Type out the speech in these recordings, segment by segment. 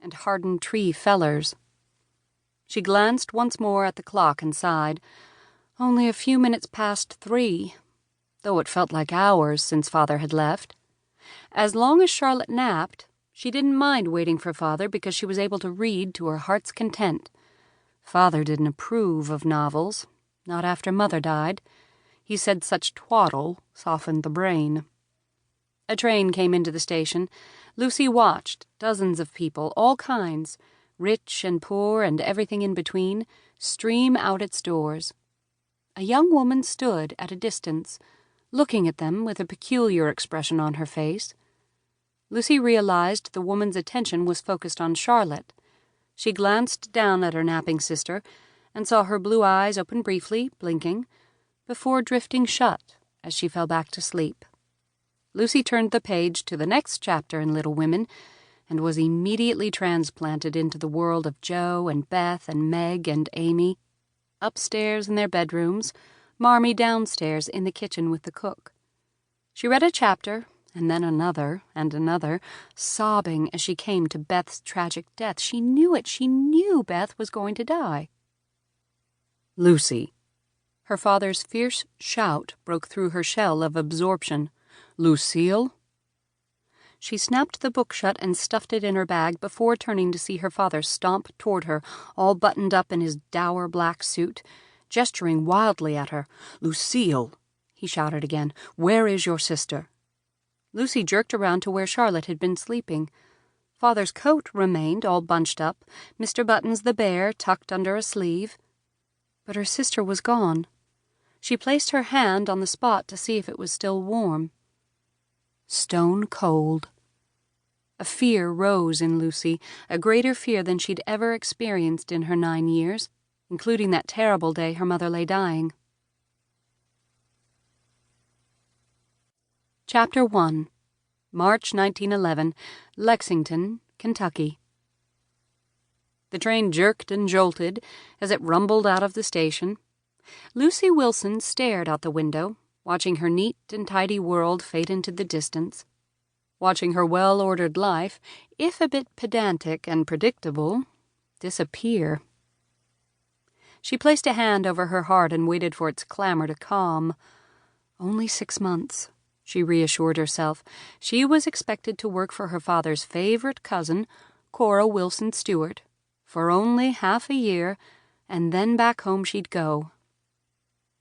and hardened tree fellers. She glanced once more at the clock and sighed. Only a few minutes past 3, though it felt like hours since Father had left. As long as Charlotte napped, she didn't mind waiting for Father because she was able to read to her heart's content. Father didn't approve of novels, not after Mother died. He said such twaddle softened the brain. A train came into the station. Lucy watched dozens of people, all kinds, rich and poor and everything in between, stream out its doors. A young woman stood at a distance, looking at them with a peculiar expression on her face. Lucy realized the woman's attention was focused on Charlotte. She glanced down at her napping sister and saw her blue eyes open briefly, blinking, before drifting shut as she fell back to sleep. Lucy turned the page to the next chapter in Little Women and was immediately transplanted into the world of Jo and Beth and Meg and Amy, upstairs in their bedrooms, Marmee downstairs in the kitchen with the cook. She read a chapter, and then another and another, sobbing as she came to Beth's tragic death. She knew it. She knew Beth was going to die. "Lucy." Her father's fierce shout broke through her shell of absorption. "Lucille?" She snapped the book shut and stuffed it in her bag before turning to see her father stomp toward her, all buttoned up in his dour black suit, gesturing wildly at her. "Lucille," he shouted again, "where is your sister?" Lucy jerked around to where Charlotte had been sleeping. Father's coat remained all bunched up, Mr. Buttons the bear tucked under a sleeve. But her sister was gone. She placed her hand on the spot to see if it was still warm. Stone cold. A fear rose in Lucy, a greater fear than she'd ever experienced in her 9 years, including that terrible day her mother lay dying. Chapter 1. March 1911, Lexington, Kentucky. The train jerked and jolted as it rumbled out of the station. Lucy Wilson stared out the window, watching her neat and tidy world fade into the distance, watching her well-ordered life, if a bit pedantic and predictable, disappear. She placed a hand over her heart and waited for its clamor to calm. Only 6 months, she reassured herself. She was expected to work for her father's favorite cousin, Cora Wilson Stewart, for only half a year, and then back home she'd go.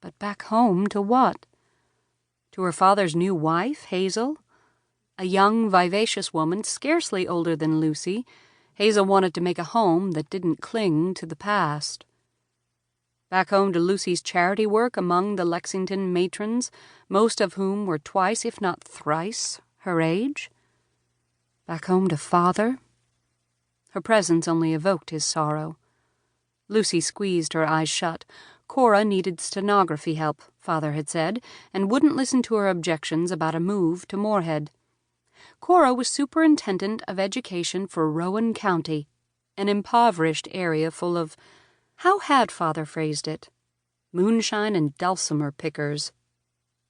But back home to what? To her father's new wife, Hazel? A young, vivacious woman, scarcely older than Lucy, Hazel wanted to make a home that didn't cling to the past. Back home to Lucy's charity work among the Lexington matrons, most of whom were twice, if not thrice, her age. Back home to Father. Her presence only evoked his sorrow. Lucy squeezed her eyes shut. Cora needed stenography help, Father had said, and wouldn't listen to her objections about a move to Moorhead. Cora was superintendent of education for Rowan County, an impoverished area full of, how had Father phrased it, moonshine and dulcimer pickers.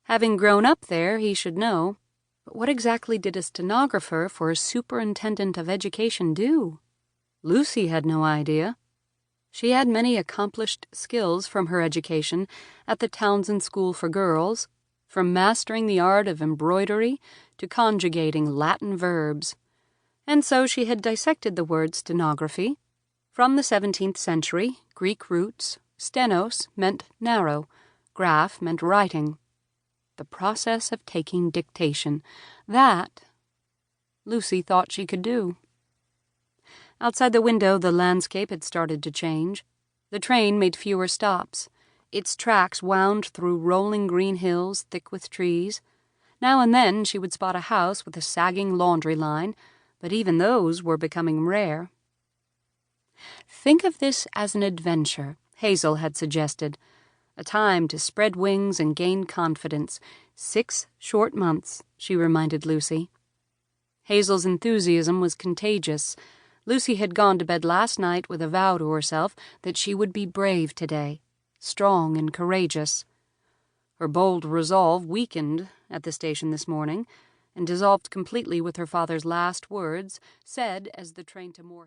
Having grown up there, he should know, but what exactly did a stenographer for a superintendent of education do? Lucy had no idea. She had many accomplished skills from her education at the Townsend School for Girls, from mastering the art of embroidery to conjugating Latin verbs. And so she had dissected the word stenography. From the 17th century, Greek roots, stenos meant narrow, graph meant writing. The process of taking dictation. That Lucy thought she could do. Outside the window, the landscape had started to change. The train made fewer stops. Its tracks wound through rolling green hills thick with trees. Now and then she would spot a house with a sagging laundry line, but even those were becoming rare. Think of this as an adventure, Hazel had suggested. A time to spread wings and gain confidence. 6 short months, she reminded Lucy. Hazel's enthusiasm was contagious. Lucy had gone to bed last night with a vow to herself that she would be brave today, strong and courageous. Her bold resolve weakened at the station this morning and dissolved completely with her father's last words, said as the train to Moorhead.